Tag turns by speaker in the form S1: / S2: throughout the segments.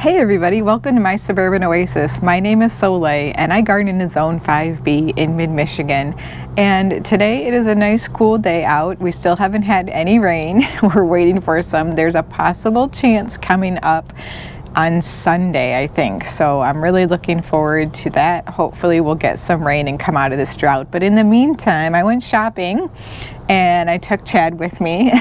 S1: Hey everybody, welcome to my Suburban Oasis. My name is Soleil and I garden in Zone 5B in mid-Michigan. And today it is a nice cool day out. We still haven't had any rain. We're waiting for some. There's a possible chance coming up on Sunday, I think. So I'm really looking forward to that. Hopefully we'll get some rain and come out of this drought. But in the meantime, I went shopping and I took Chad with me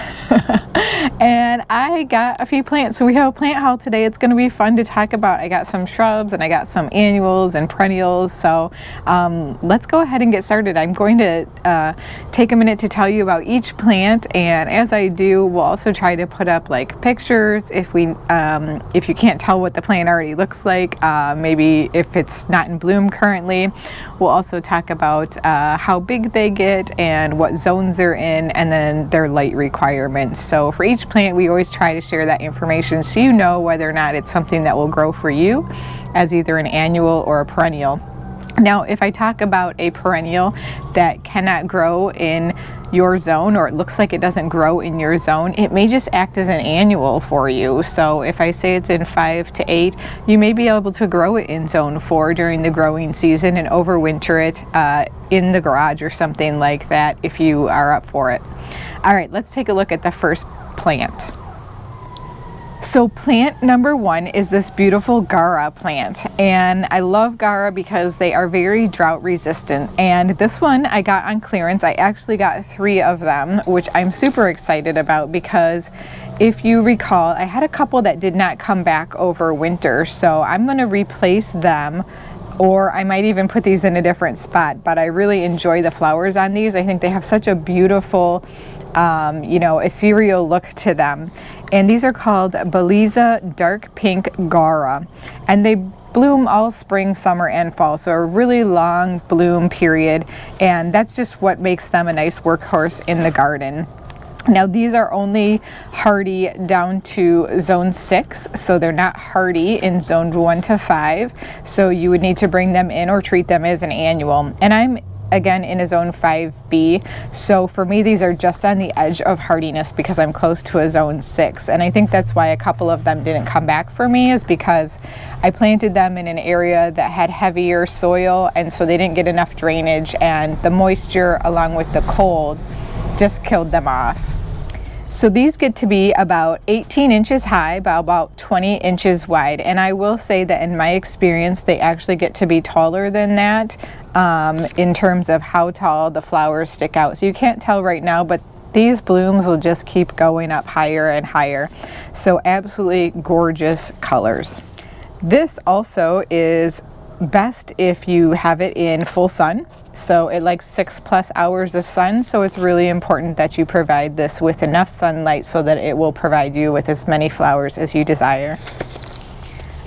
S1: and I got a few plants. So we have a plant haul today. It's going to be fun to talk about. I got some shrubs and I got some annuals and perennials. So let's go ahead and get started. I'm going to take a minute to tell you about each plant, and as I do, we'll also try to put up like pictures if you can't tell what the plant already looks like, maybe if it's not in bloom currently. We'll also talk about how big they get and what zones they're in, and then their light requirements. So for each plant, we always try to share that information so you know whether or not it's something that will grow for you as either an annual or a perennial. Now, if I talk about a perennial that cannot grow in your zone, or it looks like it doesn't grow in your zone, it may just act as an annual for you. So if I say it's in 5 to 8, you may be able to grow it in zone 4 during the growing season and overwinter it in the garage or something like that if you are up for it. All right, let's take a look at the first plant. So plant number 1 is this beautiful Gara plant, and I love Gara because they are very drought resistant, and this one I got on clearance. I actually got 3 of them, which I'm super excited about because if you recall, I had a couple that did not come back over winter, so I'm going to replace them, or I might even put these in a different spot. But I really enjoy the flowers on these. I think they have such a beautiful ethereal look to them. And these are called Beliza Dark Pink Gara, and they bloom all spring, summer, and fall, so a really long bloom period, and that's just what makes them a nice workhorse in the garden. Now these are only hardy down to zone 6, so they're not hardy in zone 1 to 5, so you would need to bring them in or treat them as an annual. And I'm again in a zone 5B, so for me these are just on the edge of hardiness because I'm close to a zone 6, and I think that's why a couple of them didn't come back for me, is because I planted them in an area that had heavier soil, and so they didn't get enough drainage, and the moisture along with the cold just killed them off. So these get to be about 18 inches high by about 20 inches wide, and I will say that in my experience they actually get to be taller than that in terms of how tall the flowers stick out. So you can't tell right now, but these blooms will just keep going up higher and higher. So absolutely gorgeous colors. This also is best if you have it in full sun. So it likes 6+ hours of sun, so it's really important that you provide this with enough sunlight so that it will provide you with as many flowers as you desire.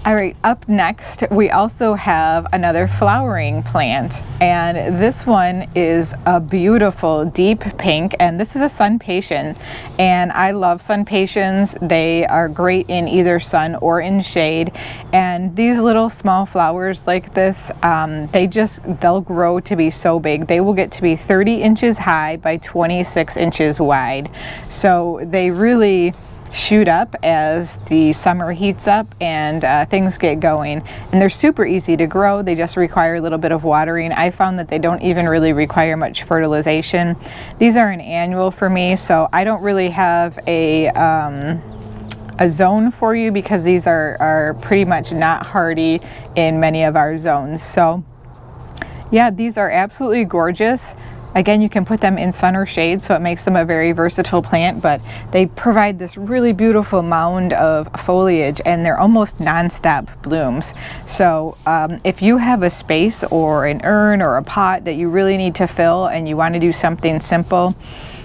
S1: All right, up next we also have another flowering plant, and this one is a beautiful deep pink, and this is a sun passion, and I love sun passions. They are great in either sun or in shade, and these little small flowers like this, they'll grow to be so big. They will get to be 30 inches high by 26 inches wide, so they really shoot up as the summer heats up and things get going, and they're super easy to grow. They just require a little bit of watering. I found that they don't even really require much fertilization. These are an annual for me, so I don't really have a zone for you because these are pretty much not hardy in many of our zones. So yeah, these are absolutely gorgeous. Again, you can put them in sun or shade, so it makes them a very versatile plant, but they provide this really beautiful mound of foliage, and they're almost non-stop blooms. So if you have a space or an urn or a pot that you really need to fill and you want to do something simple,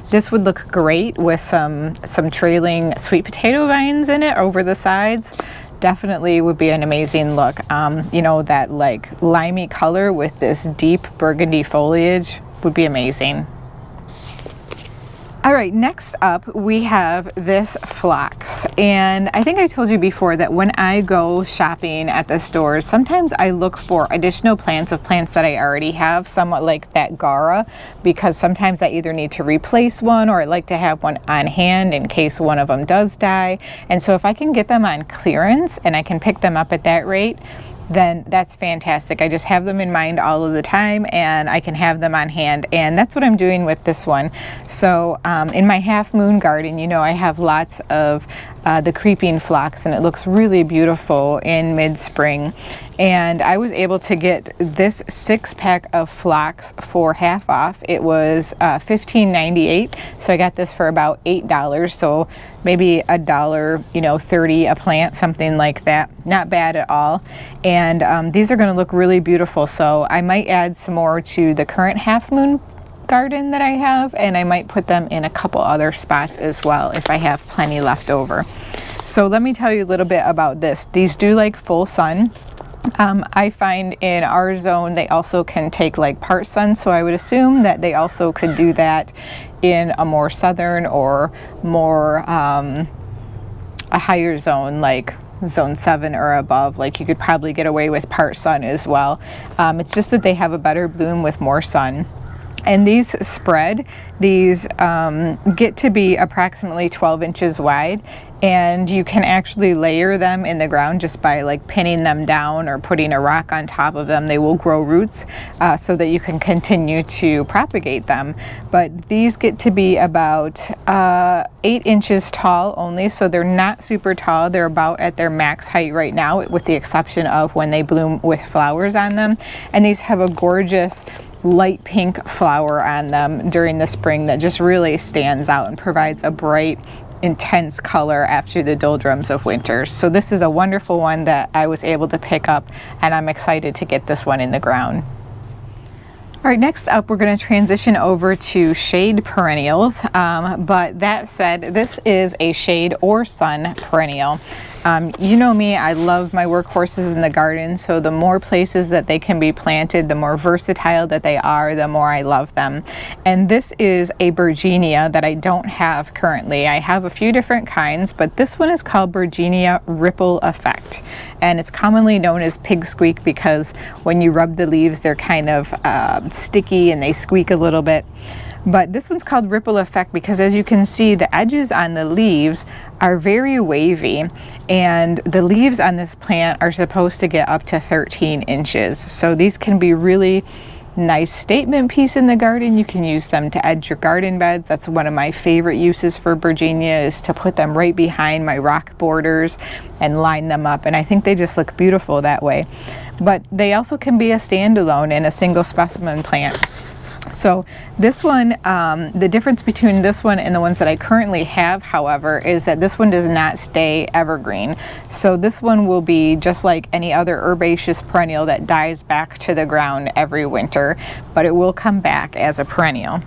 S1: this would look great with some trailing sweet potato vines in it over the sides. Definitely would be an amazing look. That like limey color with this deep burgundy foliage would be amazing. All right, next up we have this phlox, and I think I told you before that when I go shopping at the stores, sometimes I look for additional plants of plants that I already have, somewhat like that Gara, because sometimes I either need to replace one or I like to have one on hand in case one of them does die. And so if I can get them on clearance and I can pick them up at that rate, then that's fantastic. I just have them in mind all of the time and I can have them on hand, and that's what I'm doing with this one. So in my half moon garden, you know, I have lots of the creeping phlox, and it looks really beautiful in mid-spring. And I was able to get this 6-pack of phlox for half off. It was $15.98, so I got this for about $8, so maybe $1, you know, 30 a plant, something like that. Not bad at all. And these are going to look really beautiful, so I might add some more to the current half moon garden that I have, and I might put them in a couple other spots as well if I have plenty left over. So let me tell you a little bit about this. These do like full sun. I find in our zone they also can take like part sun, so I would assume that they also could do that in a more southern or more a higher zone like zone 7 or above. Like you could probably get away with part sun as well. It's just that they have a better bloom with more sun. And these spread, these get to be approximately 12 inches wide, and you can actually layer them in the ground just by like pinning them down or putting a rock on top of them. They will grow roots so that you can continue to propagate them. But these get to be about 8 inches tall only, so they're not super tall. They're about at their max height right now, with the exception of when they bloom with flowers on them. And these have a gorgeous light pink flower on them during the spring that just really stands out and provides a bright, intense color after the doldrums of winter. So this is a wonderful one that I was able to pick up, and I'm excited to get this one in the ground. All right, next up we're going to transition over to shade perennials, but that said, this is a shade or sun perennial. You know me, I love my workhorses in the garden, so the more places that they can be planted, the more versatile that they are, the more I love them. And this is a Hydrangea that I don't have currently. I have a few different kinds, but this one is called Hydrangea Ripple Effect. And it's commonly known as pig squeak because when you rub the leaves, they're kind of sticky and they squeak a little bit. But this one's called Ripple Effect because, as you can see, the edges on the leaves are very wavy, and the leaves on this plant are supposed to get up to 13 inches. So these can be really nice statement piece in the garden. You can use them to edge your garden beds. That's one of my favorite uses for Hydrangea, is to put them right behind my rock borders and line them up, and I think they just look beautiful that way. But they also can be a standalone in a single specimen plant. So this one, the difference between this one and the ones that I currently have, however, is that this one does not stay evergreen. So this one will be just like any other herbaceous perennial that dies back to the ground every winter, but it will come back as a perennial.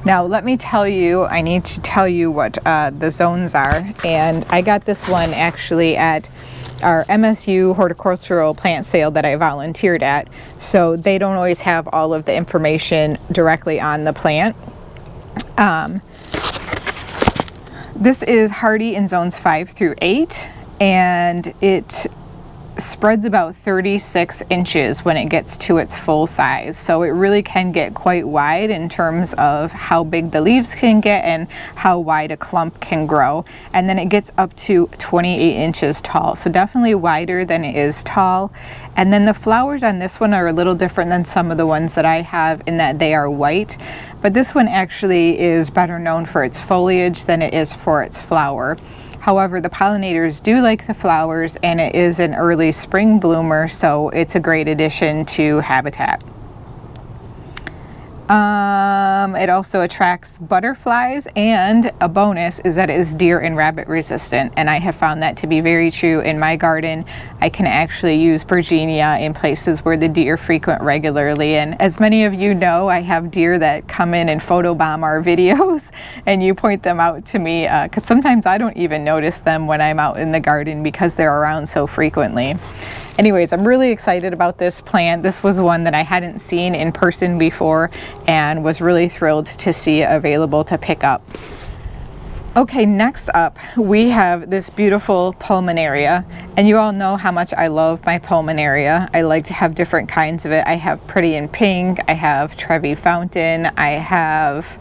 S1: Now let me tell you, I need to tell you what the zones are, and I got this one actually at our MSU horticultural plant sale that I volunteered at, so they don't always have all of the information directly on the plant. This is hardy in zones 5 through 8, and it spreads about 36 inches when it gets to its full size. So it really can get quite wide in terms of how big the leaves can get and how wide a clump can grow. And then it gets up to 28 inches tall. So definitely wider than it is tall. And then the flowers on this one are a little different than some of the ones that I have in that they are white. But this one actually is better known for its foliage than it is for its flower. However, the pollinators do like the flowers, and it is an early spring bloomer, so it's a great addition to habitat. It also attracts butterflies, and a bonus is that it is deer and rabbit resistant, and I have found that to be very true in my garden. I can actually use Hydrangea in places where the deer frequent regularly, and as many of you know, I have deer that come in and photobomb our videos, and you point them out to me because sometimes I don't even notice them when I'm out in the garden because they're around so frequently. Anyways, I'm really excited about this plant. This was one that I hadn't seen in person before and was really thrilled to see available to pick up. Okay, next up we have this beautiful pulmonaria, and you all know how much I love my pulmonaria. I like to have different kinds of it. I have Pretty in Pink, I have Trevi Fountain, I have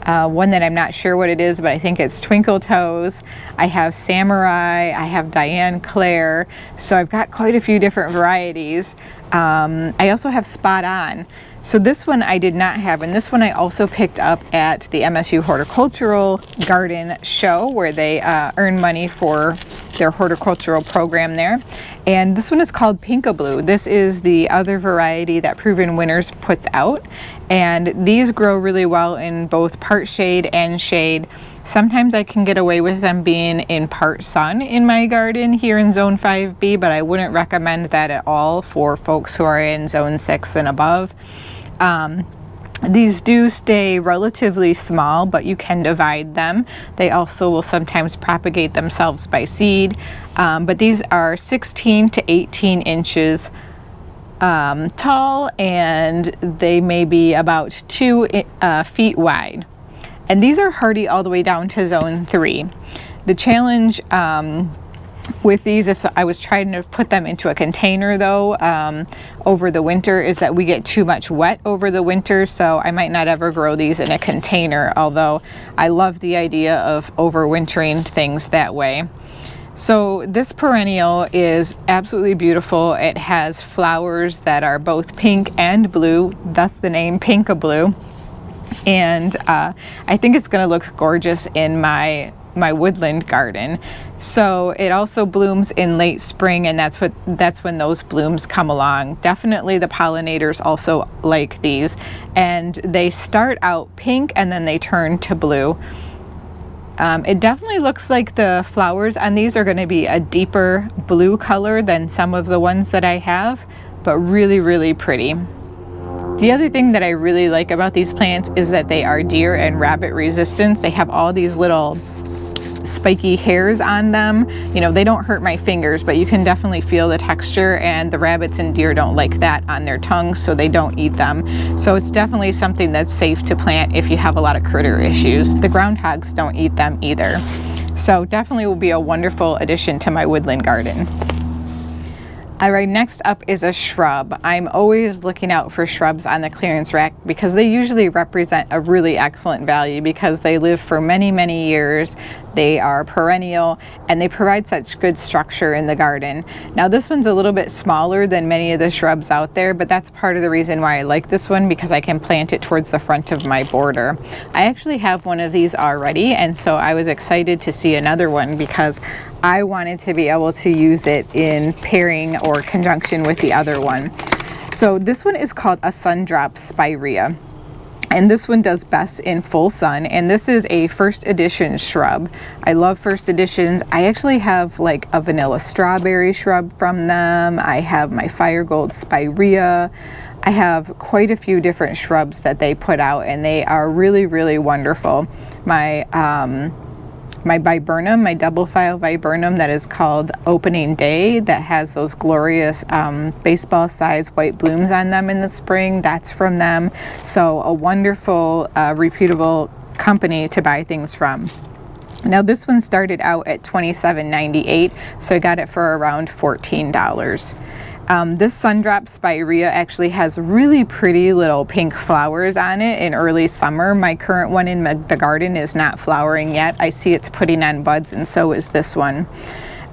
S1: one that I'm not sure what it is, but I think it's Twinkle Toes. I have Samurai, I have Diane Claire, so I've got quite a few different varieties. I also have Spot On. So this one I did not have, and this one I also picked up at the MSU Horticultural Garden Show, where they earn money for their horticultural program there. And this one is called Pinkaboo. This is the other variety that Proven Winners puts out, and these grow really well in both part shade and shade. Sometimes I can get away with them being in part sun in my garden here in Zone 5B, but I wouldn't recommend that at all for folks who are in Zone 6 and above. These do stay relatively small, but you can divide them. They also will sometimes propagate themselves by seed, but these are 16 to 18 inches tall, and they may be about 2 feet wide. And these are hardy all the way down to Zone 3. The challenge with these, if I was trying to put them into a container though, over the winter, is that we get too much wet over the winter, so I might not ever grow these in a container, although I love the idea of overwintering things that way. So this perennial is absolutely beautiful. It has flowers that are both pink and blue, thus the name Pinkaboo. And I think it's going to look gorgeous in my woodland garden. So it also blooms in late spring, and that's when those blooms come along. Definitely the pollinators also like these, and they start out pink and then they turn to blue. It definitely looks like the flowers on these are going to be a deeper blue color than some of the ones that I have, but really, really pretty. The other thing that I really like about these plants is that they are deer and rabbit resistant. They have all these little spiky hairs on them. You know, they don't hurt my fingers, but you can definitely feel the texture, and the rabbits and deer don't like that on their tongues, so they don't eat them. So it's definitely something that's safe to plant if you have a lot of critter issues. The groundhogs don't eat them either. So definitely will be a wonderful addition to my woodland garden. All right, next up is a shrub. I'm always looking out for shrubs on the clearance rack because they usually represent a really excellent value because they live for many, many years. They are perennial and they provide such good structure in the garden. Now this one's a little bit smaller than many of the shrubs out there, but that's part of the reason why I like this one, because I can plant it towards the front of my border. I actually have one of these already, and so I was excited to see another one because I wanted to be able to use it in pairing or conjunction with the other one. So this one is called a Sundrop Spirea, and this one does best in full sun, and this is a first edition shrub. I love first editions. I actually have like a vanilla strawberry shrub from them. I have my Fire Gold Spirea. I have quite a few different shrubs that they put out, and they are really, really wonderful. My viburnum, my double file viburnum that is called Opening Day, that has those glorious baseball size white blooms on them in the spring, that's from them. So a wonderful, reputable company to buy things from. Now this one started out at $27.98, so I got it for around $14. This Sundrop Spirea actually has really pretty little pink flowers on it in early summer. My current one in the garden is not flowering yet. I see it's putting on buds, and so is this one.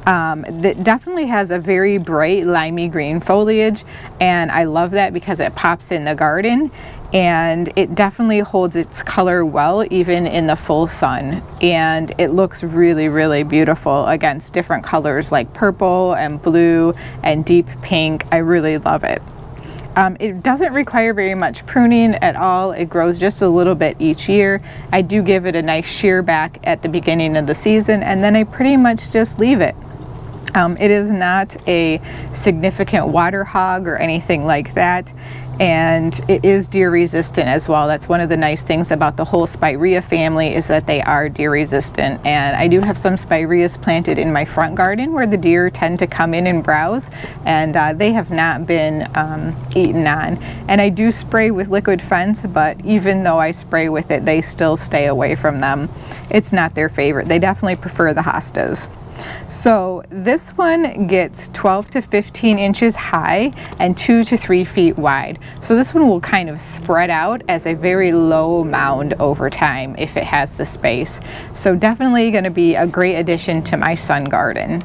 S1: That definitely has a very bright limey green foliage, and I love that because it pops in the garden, and it definitely holds its color well even in the full sun, and it looks really, really beautiful against different colors like purple and blue and deep pink. I really love it. It doesn't require very much pruning at all. It grows just a little bit each year. I do give it a nice shear back at the beginning of the season, and then I pretty much just leave it. It is not a significant water hog or anything like that, and it is deer resistant as well. That's one of the nice things about the whole spirea family, is that they are deer resistant. And I do have some spireas planted in my front garden where the deer tend to come in and browse, and they have not been eaten on. And I do spray with liquid fence, but even though I spray with it, they still stay away from them. It's not their favorite. They definitely prefer the hostas. So this one gets 12 to 15 inches high and 2 to 3 feet wide. So this one will kind of spread out as a very low mound over time if it has the space. So definitely going to be a great addition to my sun garden.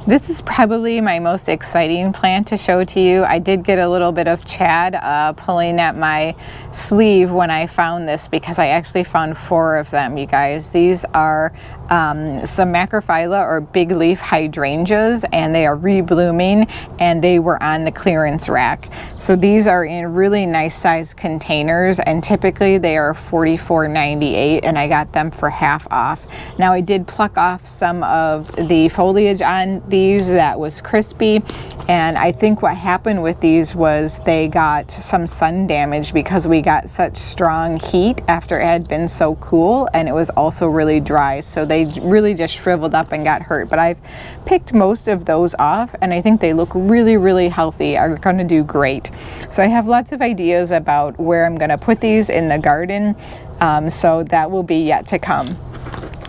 S1: This is probably my most exciting plant to show to you. I did get a little bit of Chad pulling at my sleeve when I found this, because I actually found 4 of them, you guys. These are some macrophylla or big leaf hydrangeas, and they are reblooming, and they were on the clearance rack. So these are in really nice size containers, and typically they are $44.98, and I got them for half off. Now I did pluck off some of the foliage on these that was crispy, and I think what happened with these was they got some sun damage because we got such strong heat after it had been so cool, and it was also really dry, so they really just shriveled up and got hurt. But I've picked most of those off, and I think they look really healthy, are going to do great. So I have lots of ideas about where I'm going to put these in the garden, so that will be yet to come.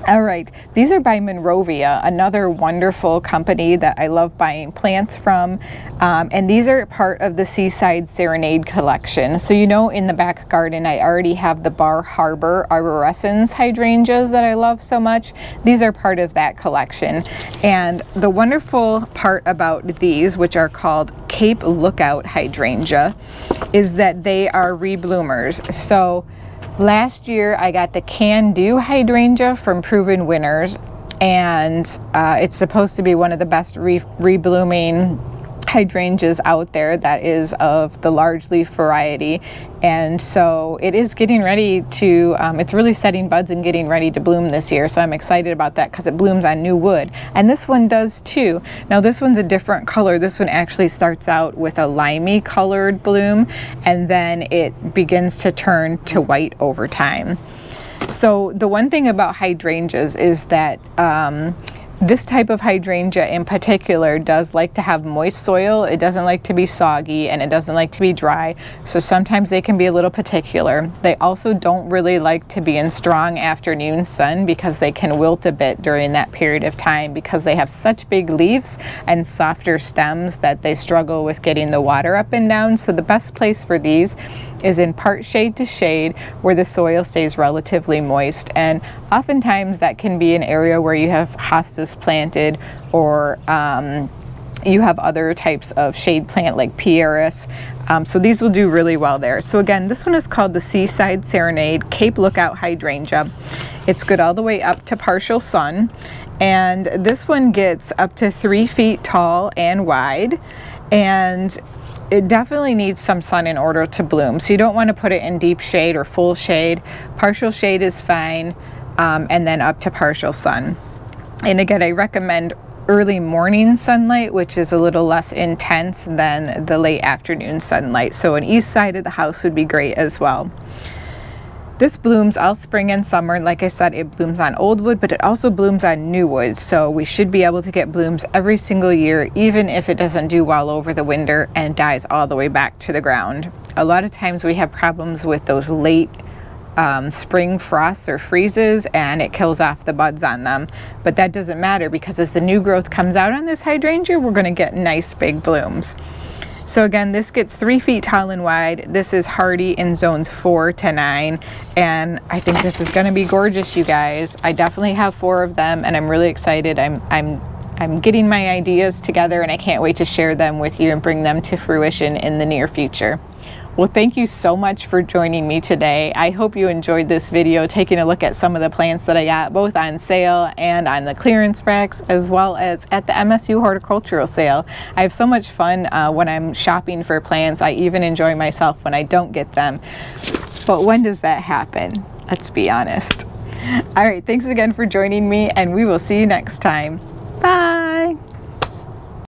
S1: All right, these are by Monrovia, another wonderful company that I love buying plants from, and these are part of the Seaside Serenade collection. So you know, in the back garden I already have the Bar Harbor arborescens hydrangeas that I love so much. These are part of that collection, and the wonderful part about these, which are called Cape Lookout hydrangea, is that they are rebloomers. So last year I got the Can Do hydrangea from Proven Winners, and it's supposed to be one of the best reblooming hydrangeas out there that is of the large leaf variety. And so it is getting ready to, it's really setting buds and getting ready to bloom this year. So I'm excited about that because it blooms on new wood. And this one does too. Now this one's a different color. This one actually starts out with a limey colored bloom, and then it begins to turn to white over time. So the one thing about hydrangeas is that this type of hydrangea in particular does like to have moist soil. It doesn't like to be soggy, and it doesn't like to be dry. So sometimes they can be a little particular. They also don't really like to be in strong afternoon sun, because they can wilt a bit during that period of time, because they have such big leaves and softer stems that they struggle with getting the water up and down. So the best place for these is in part shade to shade, where the soil stays relatively moist. And oftentimes that can be an area where you have hostas planted, or you have other types of shade plant like pieris. So these will do really well there. So again, this one is called the Seaside Serenade Cape Lookout hydrangea. It's good all the way up to partial sun, and this one gets up to 3 feet tall and wide, and it definitely needs some sun in order to bloom. So you don't want to put it in deep shade or full shade. Partial shade is fine, and then up to partial sun. And again, I recommend early morning sunlight, which is a little less intense than the late afternoon sunlight. So an east side of the house would be great as well. This blooms all spring and summer. Like I said, it blooms on old wood, but it also blooms on new wood. So we should be able to get blooms every single year, even if it doesn't do well over the winter and dies all the way back to the ground. A lot of times we have problems with those late spring frosts or freezes, and it kills off the buds on them. But that doesn't matter, because as the new growth comes out on this hydrangea, we're going to get nice big blooms. So again, this gets 3 feet tall and wide. This is hardy in zones 4 to 9, and I think this is going to be gorgeous, you guys. I definitely have 4 of them, and I'm really excited. I'm getting my ideas together, and I can't wait to share them with you and bring them to fruition in the near future. Well, thank you so much for joining me today. I hope you enjoyed this video, taking a look at some of the plants that I got both on sale and on the clearance racks, as well as at the MSU horticultural sale. I have so much fun when I'm shopping for plants. I even enjoy myself when I don't get them. But when does that happen? Let's be honest. All right, thanks again for joining me, and we will see you next time. Bye.